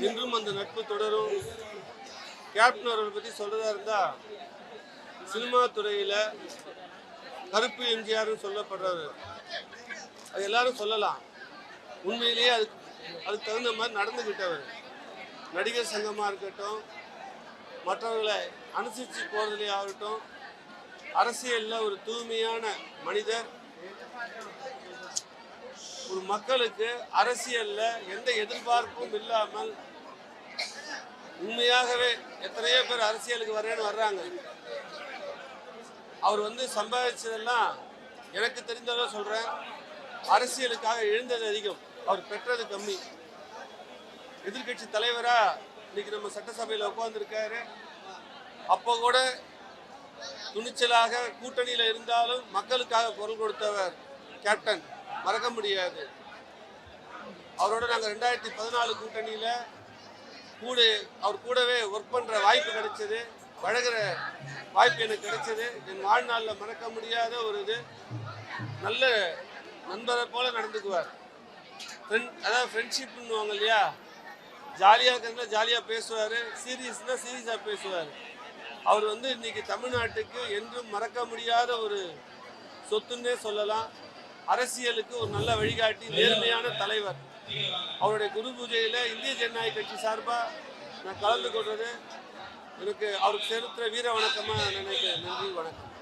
இன்றும் அந்த நட்பு தொடரும். கேப்டன் அவர்களை பற்றி சொல்றதா இருந்தா, சினிமா துறையில கருப்பு எம்ஜிஆர்னு சொல்லப்படுறவர். அது எல்லாரும் சொல்லலாம். உண்மையிலேயே அதுக்கு தகுந்த மாதிரி நடந்துகிட்டவர். நடிகர் சங்கமா இருக்கட்டும், மற்றவர்களை அனுசரித்து போறதுலே ஆகட்டும், அரசியலில் ஒரு தூய்மையான மனிதர். ஒரு மக்களுக்கு அரசியல்ல எந்த எதிர்பார்ப்பும் இல்லாமல் உண்மையாகவே எத்தனையோ பேர் அரசியலுக்கு வர்றாங்க. அவர் சம்பாதிச்சதெல்லாம் எனக்கு தெரிந்தவரை சொல்றேன், அரசியலுக்காக எழுந்தது அதிகம், அவர் பெற்றது கம்மி. எதிர்கட்சி தலைவரா இன்னைக்கு நம்ம சட்டசபையில் உட்கார்ந்துருக்காரு. அப்போ கூட துணிச்சலாக கூட்டணியில இருந்தாலும் மக்களுக்காக குரல் கொடுத்தவர் கேப்டன், மறக்க முடியாது. அவரோட நாங்கள் 2014 கூட்டணியில அவர் கூடவே ஒர்க் பண்ற வாய்ப்பு கிடைச்சது, பழகிற வாய்ப்பு எனக்கு கிடைச்சது. என் வாழ்நாளில் மறக்க முடியாத ஒரு இது. நல்ல நண்பரை போல நடந்துக்குவார். அதாவது ஃப்ரெண்ட்ஷிப்னுவாங்க இல்லையா, ஜாலியாக இருக்கிறதுல ஜாலியாக பேசுவார், சீரியஸ்னா சீரியஸாக பேசுவார். அவர் இன்னைக்கு தமிழ்நாட்டுக்கு என்றும் மறக்க முடியாத ஒரு சொத்துன்னே சொல்லலாம். அரசியலுக்கு ஒரு நல்ல வழிகாட்டி, நேர்மையான தலைவர். அவருடைய குரு பூஜையில் இந்திய ஜனநாயக கட்சி சார்பாக நான் கலந்து கொள்வது எனக்கு அவருக்கு செலுத்துகிற வீர வணக்கமாக நினைக்கிறேன். நன்றி, வணக்கம்.